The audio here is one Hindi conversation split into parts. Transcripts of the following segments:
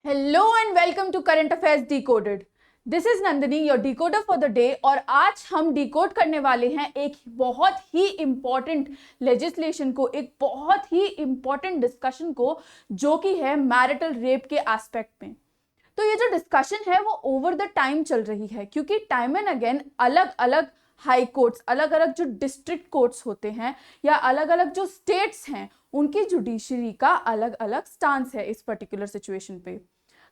Hello and welcome to current affairs decoded. This is Nandini, your decoder for the day. और आज हम डिकोड करने वाले हैं एक बहुत ही इंपॉर्टेंट लेजिस्लेशन को, एक बहुत ही इंपॉर्टेंट डिस्कशन को, जो कि है मैरिटल रेप के एस्पेक्ट में। तो ये जो डिस्कशन है वो ओवर द टाइम चल रही है, क्योंकि टाइम एंड अगेन अलग अलग हाई कोर्ट्स, अलग अलग जो डिस्ट्रिक्ट कोर्ट्स होते हैं या अलग अलग जो स्टेट्स हैं, उनकी जुडिशरी का अलग अलग स्टांस है इस पर्टिकुलर सिचुएशन पे।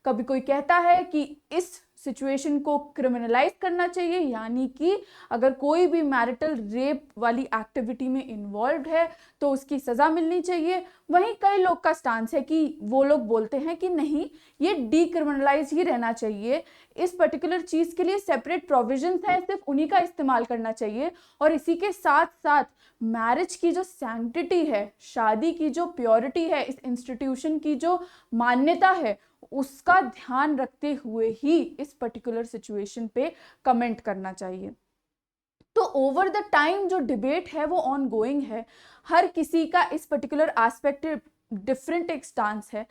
कभी कोई कहता है कि इस सिचुएशन को क्रिमिनलाइज करना चाहिए, यानी कि अगर कोई भी मैरिटल रेप वाली एक्टिविटी में इन्वॉल्व है तो उसकी सजा मिलनी चाहिए। वहीं कई लोग का स्टांस है कि वो लोग बोलते हैं कि नहीं, ये डीक्रिमिनलाइज ही रहना चाहिए, इस पर्टिकुलर चीज के लिए सेपरेट प्रोविजंस हैं, सिर्फ उन्हीं का इस्तेमाल करना चाहिए। और इसी के साथ साथ मैरिज की जो सैंक्टिटी है, शादी की जो प्योरिटी है, इस इंस्टीट्यूशन की जो मान्यता है, उसका ध्यान रखते हुए ही इस पर्टिकुलर सिचुएशन पे कमेंट करना चाहिए। तो ओवर द टाइम जो डिबेट है वो ऑन गोइंग है। हर किसी का इस पर्टिकुलर एस्पेक्ट डिफरेंट एक स्टांस है,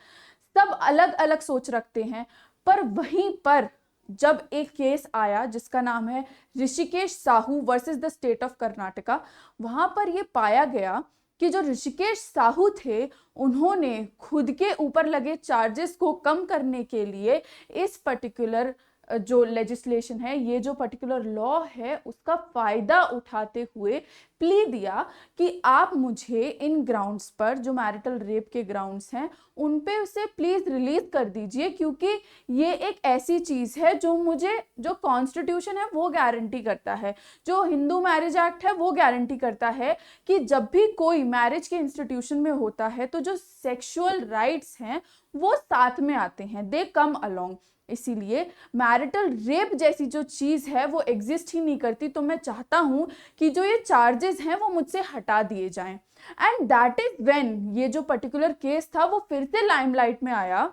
सब अलग अलग सोच रखते हैं। पर वहीं पर जब एक केस आया जिसका नाम है Rishikesh Sahu versus the state of Karnataka, वहां पर यह पाया गया कि जो ऋषिकेश साहू थे, उन्होंने खुद के ऊपर लगे चार्जेस को कम करने के लिए इस पर्टिकुलर जो लेजिस्लेशन है, ये जो पर्टिकुलर लॉ है, उसका फायदा उठाते हुए प्ली दिया कि आप मुझे इन ग्राउंड्स पर, जो मैरिटल रेप के ग्राउंड्स हैं, उन पे उसे प्लीज रिलीज कर दीजिए, क्योंकि ये एक ऐसी चीज है जो मुझे, जो कॉन्स्टिट्यूशन है वो गारंटी करता है, जो हिंदू मैरिज एक्ट है वो गारंटी करता है कि जब भी कोई मैरिज के इंस्टीट्यूशन में होता है तो जो सेक्सुअल राइट्स हैं वो साथ में आते हैं, दे कम अलोंग। इसीलिए मैरिटल रेप जैसी जो चीज है वो एग्जिस्ट ही नहीं करती। तो मैं चाहता हूं कि जो ये चार्जेस हैं वो मुझसे हटा दिए जाएं। एंड दैट इज व्हेन ये जो पर्टिकुलर केस था वो फिर से लाइमलाइट में आया।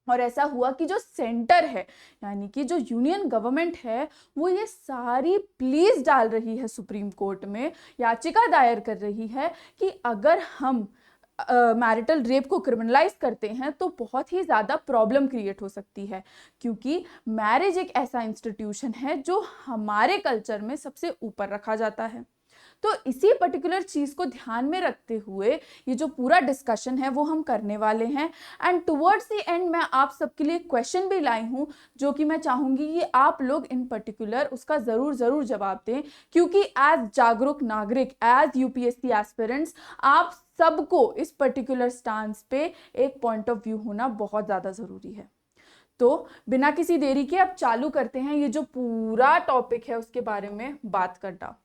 और ऐसा हुआ कि जो सेंटर है, यानी कि जो यूनियन गवर्नमेंट है, वो ये सारी प्लीज डाल रही है सुप्रीम कोर्ट में, याचिका दायर कर रही है कि अगर हम मैरिटल रेप को क्रिमिनलाइज करते हैं तो बहुत ही ज़्यादा प्रॉब्लम क्रिएट हो सकती है, क्योंकि मैरिज एक ऐसा इंस्टीट्यूशन है जो हमारे कल्चर में सबसे ऊपर रखा जाता है। तो इसी पर्टिकुलर चीज को ध्यान में रखते हुए ये जो पूरा डिस्कशन है वो हम करने वाले हैं। एंड टुवर्ड्स द एंड मैं आप सबके लिए क्वेश्चन भी लाई हूं, जो कि मैं चाहूंगी कि आप लोग इन पर्टिकुलर उसका जरूर जरूर जवाब दें, क्योंकि एज जागरूक नागरिक, एज यूपीएससी एस्पिरेंट्स, आप सबको इस पर्टिकुलर स्टांस पे एक पॉइंट ऑफ व्यू होना बहुत ज्यादा जरूरी है। तो बिना किसी देरी के अब चालू करते हैं ये जो पूरा टॉपिक है उसके बारे में बात करना।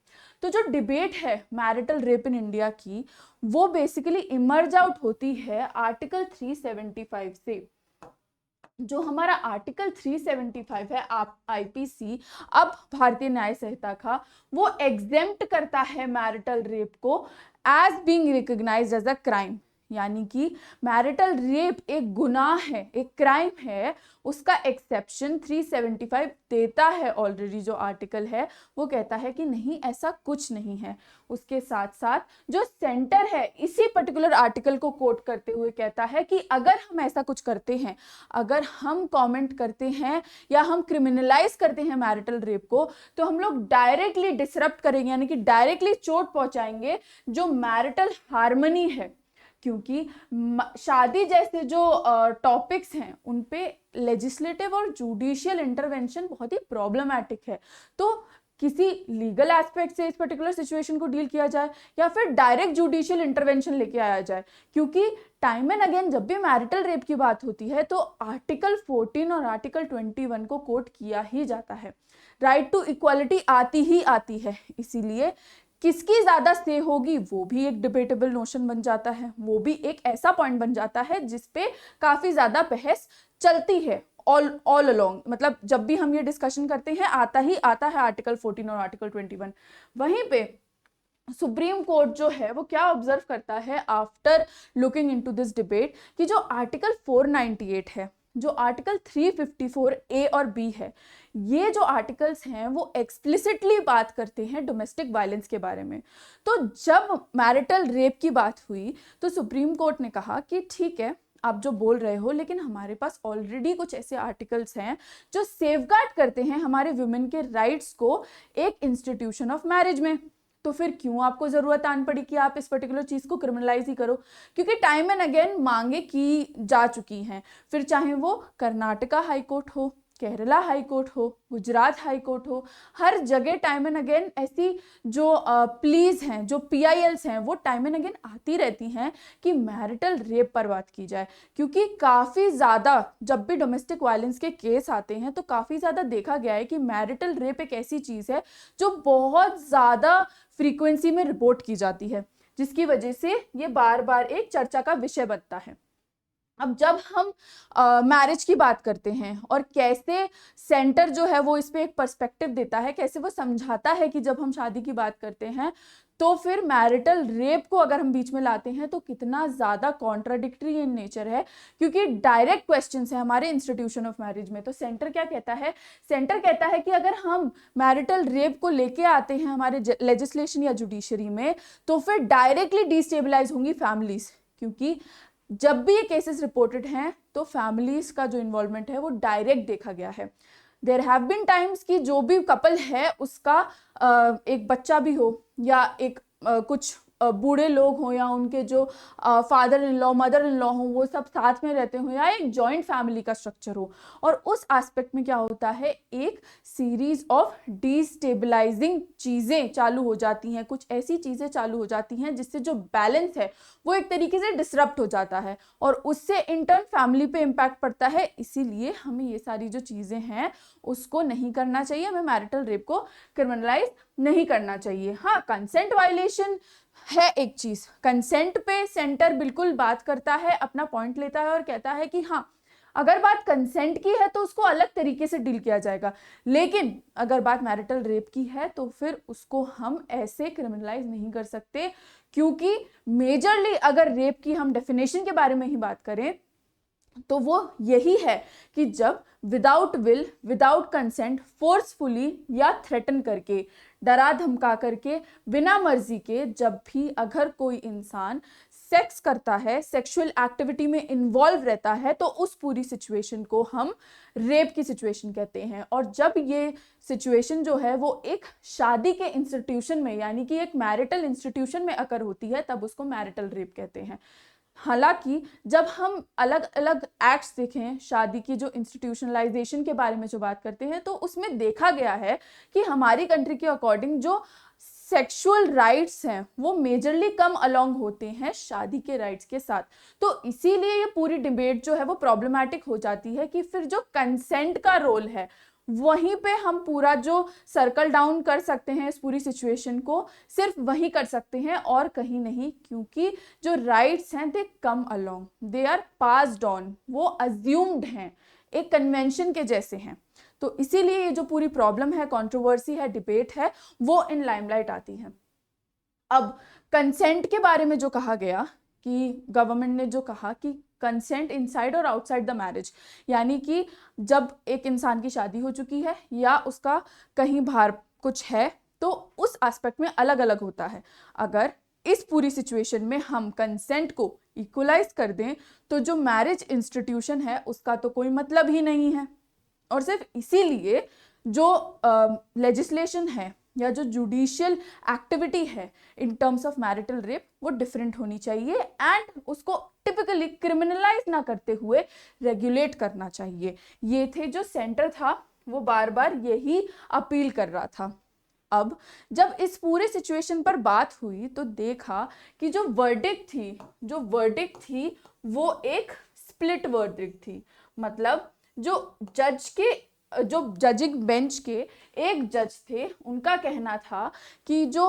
तो जो डिबेट है मैरिटल रेप इन इंडिया की, वो बेसिकली इमर्ज आउट होती है आर्टिकल 375 से। जो हमारा आर्टिकल 375 है आप आईपीसी, अब भारतीय न्याय संहिता का, वो एग्जेम्प्ट करता है मैरिटल रेप को as being recognised as a crime. यानी कि मैरिटल रेप एक गुनाह है, एक क्राइम है, उसका एक्सेप्शन 375 देता है। ऑलरेडी जो आर्टिकल है वो कहता है कि नहीं, ऐसा कुछ नहीं है। उसके साथ साथ जो सेंटर है इसी पर्टिकुलर आर्टिकल को कोट करते हुए कहता है कि अगर हम ऐसा कुछ करते हैं, अगर हम कमेंट करते हैं या हम क्रिमिनलाइज करते हैं मैरिटल रेप को, तो हम लोग डायरेक्टली डिसरप्ट करेंगे, यानी कि डायरेक्टली चोट पहुंचाएंगे जो मैरिटल हार्मनी है। क्योंकि शादी जैसे जो टॉपिक्स हैं उन पे लेजिस्लेटिव और जुडिशियल इंटरवेंशन बहुत ही प्रॉब्लमैटिक है। तो किसी लीगल एस्पेक्ट से इस पर्टिकुलर सिचुएशन को डील किया जाए या फिर डायरेक्ट जुडिशियल इंटरवेंशन लेके आया जाए, क्योंकि टाइम एंड अगेन जब भी मैरिटल रेप की बात होती है तो आर्टिकल 14 और आर्टिकल 21 को कोट किया ही जाता है। राइट टू इक्वालिटी आती ही आती है। इसीलिए किसकी ज्यादा से होगी वो भी एक डिबेटेबल नोशन बन जाता है, वो भी एक ऐसा पॉइंट बन जाता है जिसपे काफी ज्यादा बहस चलती है ऑल अलोंग। मतलब जब भी हम ये डिस्कशन करते हैं आता ही आता है आर्टिकल 14 और आर्टिकल 21। वहीं पे सुप्रीम कोर्ट जो है वो क्या ऑब्जर्व करता है after looking into this debate, कि जो आर्टिकल 498 है, जो आर्टिकल 354 ए और बी है, ये जो आर्टिकल्स हैं वो एक्सप्लिसिटली बात करते हैं डोमेस्टिक वायलेंस के बारे में। तो जब मैरिटल रेप की बात हुई तो सुप्रीम कोर्ट ने कहा कि ठीक है, आप जो बोल रहे हो, लेकिन हमारे पास ऑलरेडी कुछ ऐसे आर्टिकल्स हैं जो सेफगार्ड करते हैं हमारे वुमेन के राइट्स को एक इंस्टीट्यूशन ऑफ मैरिज में। तो फिर क्यों आपको जरूरत आन पड़ी कि आप इस पर्टिकुलर चीज को क्रिमिनलाइज ही करो? क्योंकि टाइम एंड अगेन मांगे की जा चुकी हैं, फिर चाहे वो कर्नाटका हाई कोर्ट हो, केरला हाई कोर्ट हो, गुजरात हाई कोर्ट हो, हर जगह टाइम एंड अगेन ऐसी जो प्लीज हैं, जो PILs हैं, वो टाइम एंड अगेन आती रहती हैं कि मैरिटल रेप पर बात की जाए। क्योंकि काफ़ी ज़्यादा जब भी डोमेस्टिक वायलेंस के केस आते हैं तो काफ़ी ज़्यादा देखा गया है कि मैरिटल रेप एक ऐसी चीज़ है जो बहुत ज़्यादा फ्रीक्वेंसी में रिपोर्ट की जाती है, जिसकी वजह से ये बार बार एक चर्चा का विषय बनता है। अब जब हम मैरिज की बात करते हैं और कैसे सेंटर जो है वो इस पे एक पर्सपेक्टिव देता है, कैसे वो समझाता है कि जब हम शादी की बात करते हैं तो फिर मैरिटल रेप को अगर हम बीच में लाते हैं तो कितना ज़्यादा कॉन्ट्राडिक्टरी इन नेचर है। क्योंकि डायरेक्ट क्वेश्चंस है हमारे इंस्टीट्यूशन ऑफ मैरिज में। तो सेंटर क्या कहता है? सेंटर कहता है कि अगर हम मैरिटल रेप को लेके आते हैं हमारे लेजिस्लेशन या जुडिशरी में तो फिर डायरेक्टली डिस्टेबलाइज होंगी फैमिलीज। क्योंकि जब भी ये केसेस रिपोर्टेड हैं तो फैमिलीज का जो इन्वॉल्वमेंट है वो डायरेक्ट देखा गया है। देयर हैव बीन टाइम्स कि जो भी कपल है उसका एक बच्चा भी हो या एक कुछ बूढ़े लोग हों या उनके जो father in law mother in law हों वो सब साथ में रहते हों या एक जॉइंट फैमिली का स्ट्रक्चर हो, और उस एस्पेक्ट में क्या होता है, एक सीरीज ऑफ डिस्टेबलाइजिंग चीज़ें चालू हो जाती हैं, कुछ ऐसी चीज़ें चालू हो जाती हैं जिससे जो बैलेंस है वो एक तरीके से डिसरप्ट हो जाता है और उससे इंटर्न फैमिली पे इम्पैक्ट पड़ता है। इसीलिए हमें ये सारी जो चीज़ें हैं उसको नहीं करना चाहिए, हमें मैरिटल रेप को क्रिमिनलाइज नहीं करना चाहिए। हाँ, कंसेंट वायलेशन है एक चीज, कंसेंट पे सेंटर बिल्कुल बात करता है, अपना पॉइंट लेता है और कहता है कि हाँ अगर बात कंसेंट की है तो उसको अलग तरीके से डील किया जाएगा, लेकिन अगर बात मैरिटल रेप की है तो फिर उसको हम ऐसे क्रिमिनलाइज नहीं कर सकते। क्योंकि मेजरली अगर रेप की हम डेफिनेशन के बारे में ही बात करें तो वो यही है कि जब without will, without consent, forcefully या थ्रेटन करके, डरा धमका करके, बिना मर्जी के जब भी अगर कोई इंसान सेक्स करता है, सेक्सुअल एक्टिविटी में इन्वॉल्व रहता है तो उस पूरी सिचुएशन को हम रेप की सिचुएशन कहते हैं। और जब ये सिचुएशन जो है वो एक शादी के इंस्टीट्यूशन में यानी कि एक मैरिटल इंस्टीट्यूशन में अकर होती है तब उसको मैरिटल रेप कहते हैं। हालांकि जब हम अलग अलग एक्ट्स देखें शादी की जो इंस्टीट्यूशनलाइजेशन के बारे में जो बात करते हैं तो उसमें देखा गया है कि हमारी कंट्री के अकॉर्डिंग जो सेक्सुअल राइट्स हैं वो मेजरली कम अलोंग होते हैं शादी के राइट्स के साथ। तो इसीलिए ये पूरी डिबेट जो है वो प्रॉब्लमैटिक हो जाती है कि फिर जो कंसेंट का रोल है वहीं पे हम पूरा जो सर्कल डाउन कर सकते हैं इस पूरी सिचुएशन को, सिर्फ वही कर सकते हैं और कहीं नहीं। क्योंकि जो राइट्स हैं they come along, they are passed on, वो अज्यूम्ड हैं, एक कन्वेंशन के जैसे हैं। तो इसीलिए ये जो पूरी प्रॉब्लम है, कंट्रोवर्सी है, डिबेट है, वो इन लाइमलाइट आती है। अब कंसेंट के बारे में जो कहा गया कि गवर्नमेंट ने जो कहा कि कंसेंट इनसाइड और आउटसाइड द मैरिज, यानी कि जब एक इंसान की शादी हो चुकी है या उसका कहीं बाहर कुछ है तो उस एस्पेक्ट में अलग अलग होता है। अगर इस पूरी सिचुएशन में हम कंसेंट को इक्वलाइज कर दें तो जो मैरिज इंस्टीट्यूशन है उसका तो कोई मतलब ही नहीं है। और सिर्फ इसीलिए जो लेजिस्लेशन है या जो जुडिशियल एक्टिविटी है in terms of marital rape वो डिफरेंट होनी चाहिए एंड उसको टिपिकली क्रिमिनलाइज ना करते हुए रेगुलेट करना चाहिए। ये थे जो सेंटर था वो बार बार यही अपील कर रहा था। अब जब इस पूरे सिचुएशन पर बात हुई तो देखा कि जो वर्डिक्ट थी वो एक स्प्लिट वर्डिक्ट थी। मतलब जो जजिंग बेंच के एक जज थे उनका कहना था कि जो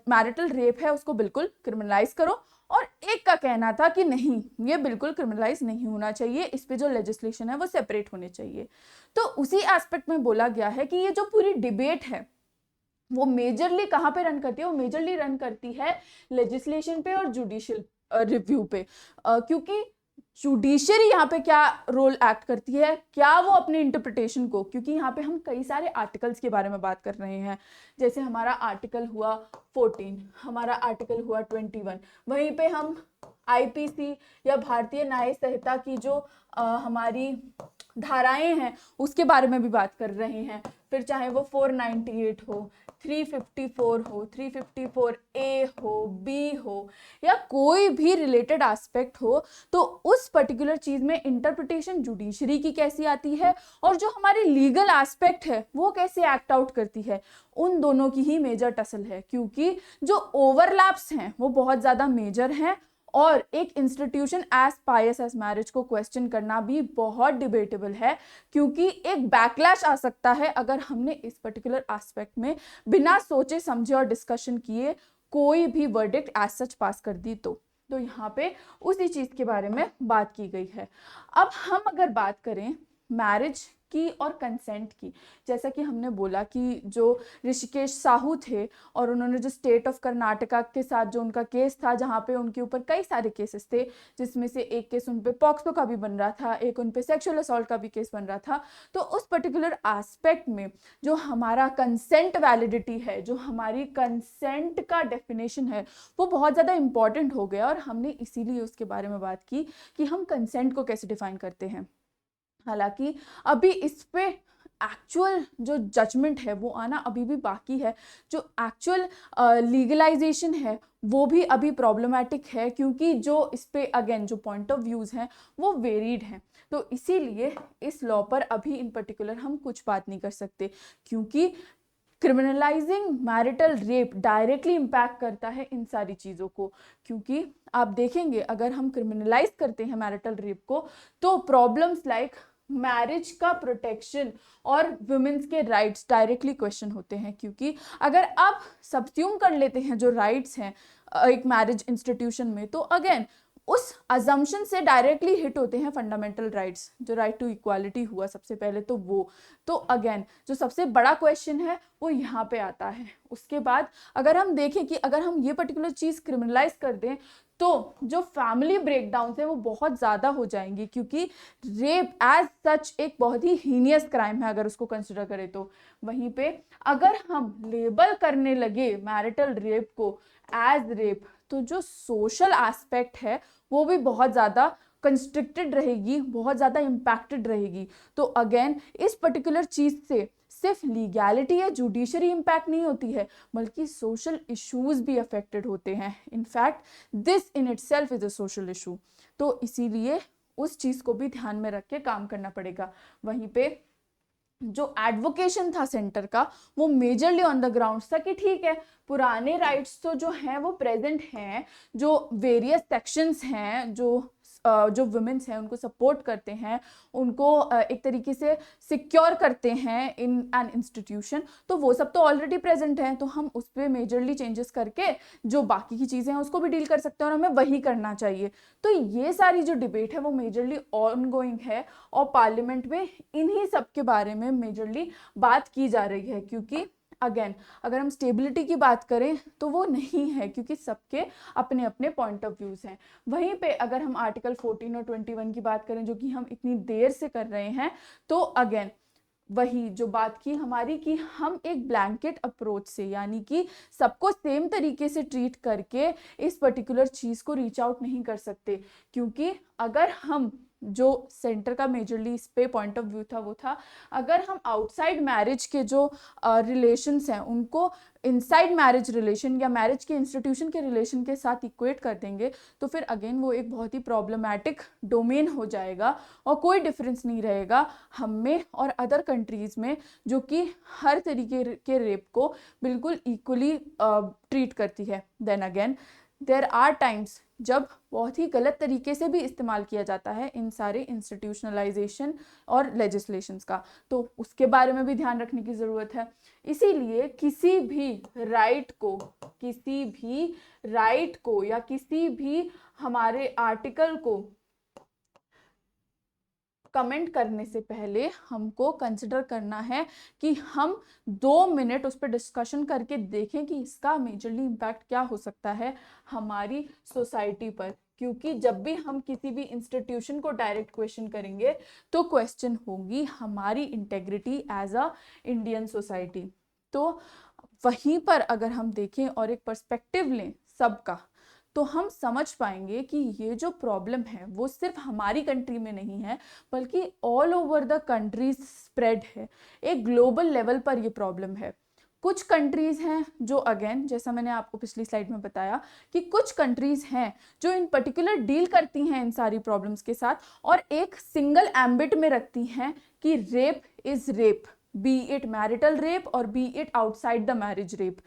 मैरिटल रेप है उसको बिल्कुल क्रिमिनलाइज करो, और एक का कहना था कि नहीं ये बिल्कुल क्रिमिनलाइज नहीं होना चाहिए, इस पे जो लेजिस्लेशन है वो सेपरेट होने चाहिए। तो उसी एस्पेक्ट में बोला गया है कि ये जो पूरी डिबेट है वो मेजरली कहाँ पे रन करती है, वो मेजरली रन करती है लेजिस्लेशन पे और जुडिशियल रिव्यू पे। क्योंकि जुडिशरी यहाँ पे क्या रोल एक्ट करती है, क्या वो अपनी इंटरप्रिटेशन को, क्योंकि यहाँ पे हम कई सारे आर्टिकल्स के बारे में बात कर रहे हैं, जैसे हमारा आर्टिकल हुआ 14, हमारा आर्टिकल हुआ 21, वहीं पे हम आईपीसी या भारतीय न्याय संहिता की जो हमारी धाराएं हैं उसके बारे में भी बात कर रहे हैं, फिर चाहे वो 498 हो, 354 हो, 354 ए हो, बी हो, या कोई भी रिलेटेड एस्पेक्ट हो, तो उस पर्टिकुलर चीज में इंटरप्रिटेशन जुडिशरी की कैसी आती है और जो हमारी लीगल एस्पेक्ट है वो कैसे एक्ट आउट करती है, उन दोनों की ही मेजर टसल है, क्योंकि जो ओवरलैप्स हैं वो बहुत ज्यादा मेजर हैं और एक इंस्टीट्यूशन एज पायस एज मैरिज को क्वेश्चन करना भी बहुत डिबेटेबल है, क्योंकि एक बैकलैश आ सकता है अगर हमने इस पर्टिकुलर एस्पेक्ट में बिना सोचे समझे और डिस्कशन किए कोई भी वर्डिक्ट एज सच पास कर दी तो यहाँ पे उसी चीज के बारे में बात की गई है। अब हम अगर बात करें मैरिज की और कंसेंट की, जैसा कि हमने बोला कि जो ऋषिकेश साहू थे और उन्होंने जो स्टेट ऑफ कर्नाटका के साथ जो उनका केस था, जहाँ पे उनके ऊपर कई सारे केसेस थे, जिसमें से एक केस उन पे पॉक्सो का भी बन रहा था, एक उन पे सेक्सुअल असॉल्ट का भी केस बन रहा था, तो उस पर्टिकुलर एस्पेक्ट में जो हमारा कंसेंट वैलिडिटी है, जो हमारी कंसेंट का डेफिनेशन है, वो बहुत ज़्यादा इंपॉर्टेंट हो गया और हमने इसीलिए उसके बारे में बात की कि हम कंसेंट को कैसे डिफाइन करते हैं। हालांकि अभी इस पे एक्चुअल जो जजमेंट है वो आना अभी भी बाकी है, जो एक्चुअल लीगलाइजेशन है वो भी अभी प्रॉब्लमेटिक है, क्योंकि जो इस पे अगेन जो पॉइंट ऑफ व्यूज हैं वो वेरीड हैं, तो इसीलिए इस लॉ पर अभी इन पर्टिकुलर हम कुछ बात नहीं कर सकते, क्योंकि क्रिमिनलाइजिंग मैरिटल रेप डायरेक्टली इम्पैक्ट करता है इन सारी चीज़ों को, क्योंकि आप देखेंगे अगर हम क्रिमिनलाइज करते हैं मैरिटल रेप को तो प्रॉब्लम्स लाइक मैरिज का प्रोटेक्शन और वुमेन्स के राइट्स डायरेक्टली क्वेश्चन होते हैं, क्योंकि अगर आप सब्स्यूम कर लेते हैं जो राइट्स हैं एक मैरिज इंस्टीट्यूशन में, तो अगेन उस अजम्पशन से डायरेक्टली हिट होते हैं फंडामेंटल राइट्स, जो राइट टू इक्वालिटी हुआ सबसे पहले, तो वो तो अगेन जो सबसे बड़ा क्वेश्चन है वो यहाँ पे आता है। उसके बाद अगर हम देखें कि अगर हम ये पर्टिकुलर चीज़ क्रिमिनलाइज कर दें तो जो फैमिली ब्रेकडाउन है वो बहुत ज़्यादा हो जाएंगी, क्योंकि रेप एज सच एक बहुत ही हीनियस क्राइम है अगर उसको कंसिडर करें तो। वहीं पे अगर हम लेबल करने लगे मैरिटल रेप को एज रेप, तो जो सोशल एस्पेक्ट है वो भी बहुत ज़्यादा कंस्ट्रिक्टेड रहेगी, बहुत ज़्यादा इम्पैक्टेड रहेगी। तो अगेन इस पर्टिकुलर चीज़ से सिर्फ लीगैलिटी या जुडिशरी इम्पैक्ट नहीं होती है, बल्कि सोशल इश्यूज भी अफेक्टेड होते हैं। In fact this in itself is a social issue, तो इसीलिए उस चीज़ को भी ध्यान में रख के काम करना पड़ेगा। वहीं पे जो एडवोकेशन था सेंटर का वो मेजरली ऑन द ग्राउंड था कि ठीक है पुराने राइट्स तो जो हैं वो प्रेजेंट हैं, जो वेरियस सेक्शंस हैं जो वुमेन्स हैं उनको सपोर्ट करते हैं, उनको एक तरीके से सिक्योर करते हैं इन एन इंस्टीट्यूशन, तो वो सब तो ऑलरेडी प्रेजेंट हैं, तो हम उस पर मेजरली चेंजेस करके जो बाकी की चीज़ें हैं उसको भी डील कर सकते हैं और हमें वही करना चाहिए। तो ये सारी जो डिबेट है वो मेजरली ऑन गोइंग है और पार्लियामेंट में इन्हीं सब के बारे में मेजरली बात की जा रही है, क्योंकि अगेन अगर हम स्टेबिलिटी की बात करें तो वो नहीं है, क्योंकि सबके अपने अपने पॉइंट ऑफ व्यूज हैं। वहीं पे अगर हम आर्टिकल 14 और 21 की बात करें जो कि हम इतनी देर से कर रहे हैं, तो अगेन वही जो बात की हमारी कि हम एक ब्लैंकेट अप्रोच से, यानी कि सबको सेम तरीके से ट्रीट करके इस पर्टिकुलर चीज़ को रीच आउट नहीं कर सकते, क्योंकि अगर हम जो सेंटर का मेजरली इस पे पॉइंट ऑफ व्यू था वो था अगर हम आउटसाइड मैरिज के जो रिलेशंस हैं उनको इनसाइड मैरिज रिलेशन या मैरिज के इंस्टीट्यूशन के रिलेशन के साथ इक्वेट कर देंगे, तो फिर अगेन वो एक बहुत ही प्रॉब्लमैटिक डोमेन हो जाएगा और कोई डिफरेंस नहीं रहेगा हम में और अदर कंट्रीज़ में, जो कि हर तरीके के रेप को बिल्कुल इक्वली ट्रीट करती है। Then again there are times जब बहुत ही गलत तरीके से भी इस्तेमाल किया जाता है इन सारे इंस्टीट्यूशनलाइजेशन और लेजिस्लेशंस का, तो उसके बारे में भी ध्यान रखने की ज़रूरत है। इसीलिए किसी भी राइट को या किसी भी हमारे आर्टिकल को कमेंट करने से पहले हमको कंसिडर करना है कि हम 2 मिनट उस पर डिस्कशन करके देखें कि इसका मेजरली इम्पैक्ट क्या हो सकता है हमारी सोसाइटी पर, क्योंकि जब भी हम किसी भी इंस्टीट्यूशन को डायरेक्ट क्वेश्चन करेंगे तो क्वेश्चन होगी हमारी integrity as a Indian society. तो वहीं पर अगर हम देखें और एक पर्सपेक्टिव लें सबका, तो हम समझ पाएंगे कि ये जो प्रॉब्लम है वो सिर्फ हमारी कंट्री में नहीं है, बल्कि all over the country spread है। एक ग्लोबल लेवल पर ये प्रॉब्लम है। कुछ कंट्रीज हैं जो अगेन, जैसा मैंने आपको पिछली स्लाइड में बताया, कि कुछ कंट्रीज हैं जो इन पर्टिकुलर डील करती हैं इन सारी प्रॉब्लम्स के साथ और एक सिंगल एम्बिट में रखती हैं कि rape is rape, be it marital rape और be it outside the marriage rape.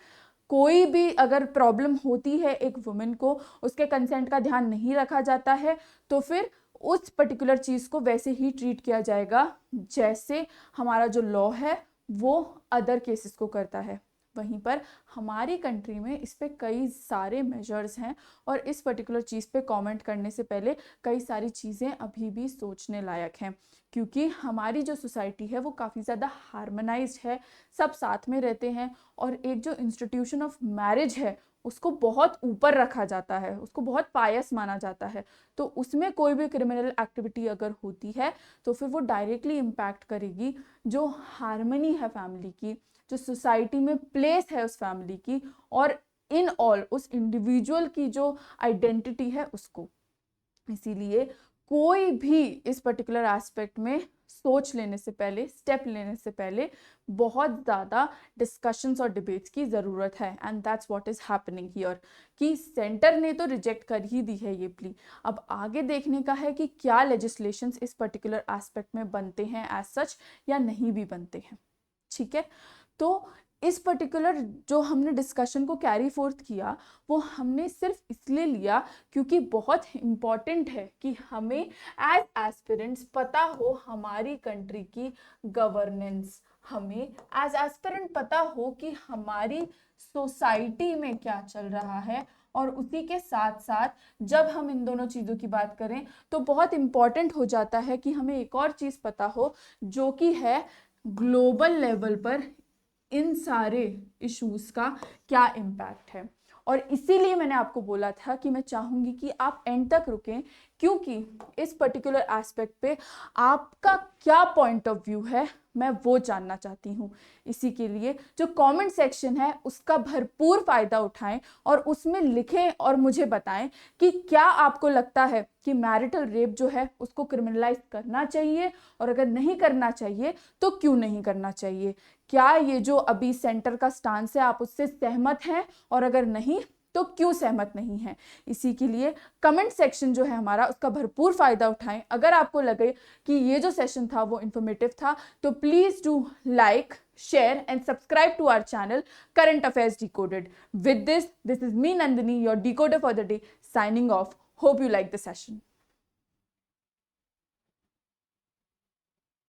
कोई भी अगर प्रॉब्लम होती है एक वुमेन को, उसके कंसेंट का ध्यान नहीं रखा जाता है, तो फिर उस पर्टिकुलर चीज़ को वैसे ही ट्रीट किया जाएगा जैसे हमारा जो लॉ है वो अदर केसेस को करता है। वहीं पर हमारी कंट्री में इस पे कई सारे मेजर्स हैं और इस पर्टिकुलर चीज़ पे कमेंट करने से पहले कई सारी चीज़ें अभी भी सोचने लायक हैं, क्योंकि हमारी जो सोसाइटी है वो काफ़ी ज़्यादा हार्मोनाइज्ड है, सब साथ में रहते हैं और एक जो इंस्टीट्यूशन ऑफ मैरिज है उसको बहुत ऊपर रखा जाता है, उसको बहुत पायस माना जाता है। तो उसमें कोई भी क्रिमिनल एक्टिविटी अगर होती है तो फिर वो डायरेक्टली इम्पैक्ट करेगी जो हार्मनी है फैमिली की, जो सोसाइटी में प्लेस है उस फैमिली की, और इन ऑल उस इंडिविजुअल की जो आइडेंटिटी है उसको। इसीलिए कोई भी इस पर्टिकुलर एस्पेक्ट में सोच लेने से पहले, स्टेप लेने से पहले बहुत ज़्यादा डिस्कशंस और डिबेट्स की ज़रूरत है। And that's what is happening here, कि सेंटर ने तो रिजेक्ट कर ही दी है ये प्ली। अब आगे देखने का है कि क्या लेजिस्लेशंस इस पर्टिकुलर एस्पेक्ट में बनते हैं एज सच या नहीं भी बनते हैं। ठीक है, तो इस पर्टिकुलर जो हमने डिस्कशन को कैरी फोर्थ किया वो हमने सिर्फ इसलिए लिया क्योंकि बहुत इम्पॉर्टेंट है कि हमें एज एस्पिरेंट्स पता हो हमारी कंट्री की गवर्नेंस, हमें एज एस्पिरेंट पता हो कि हमारी सोसाइटी में क्या चल रहा है। और उसी के साथ साथ जब हम इन दोनों चीज़ों की बात करें तो बहुत इम्पॉर्टेंट हो जाता है कि हमें एक और चीज़ पता हो जो कि है ग्लोबल लेवल पर इन सारे इश्यूज का क्या इम्पैक्ट है। और इसीलिए मैंने आपको बोला था कि मैं चाहूंगी कि आप एंड तक रुकें, क्योंकि इस पर्टिकुलर एस्पेक्ट पे आपका क्या पॉइंट ऑफ व्यू है मैं वो जानना चाहती हूँ। इसी के लिए जो कमेंट सेक्शन है उसका भरपूर फायदा उठाएं और उसमें लिखें और मुझे बताएं कि क्या आपको लगता है कि मैरिटल रेप जो है उसको क्रिमिनलाइज करना चाहिए, और अगर नहीं करना चाहिए तो क्यों नहीं करना चाहिए। क्या ये जो अभी सेंटर का स्टांस है आप उससे सहमत हैं, और अगर नहीं तो क्यों सहमत नहीं है। इसी के लिए कमेंट सेक्शन जो है हमारा उसका भरपूर फायदा उठाएं। अगर आपको लगे कि ये जो सेशन था वो इंफॉर्मेटिव था तो please do like, share and subscribe to our channel Current Affairs Decoded. With this is me Nandini, your decoder for the day, signing off. Hope you like the session.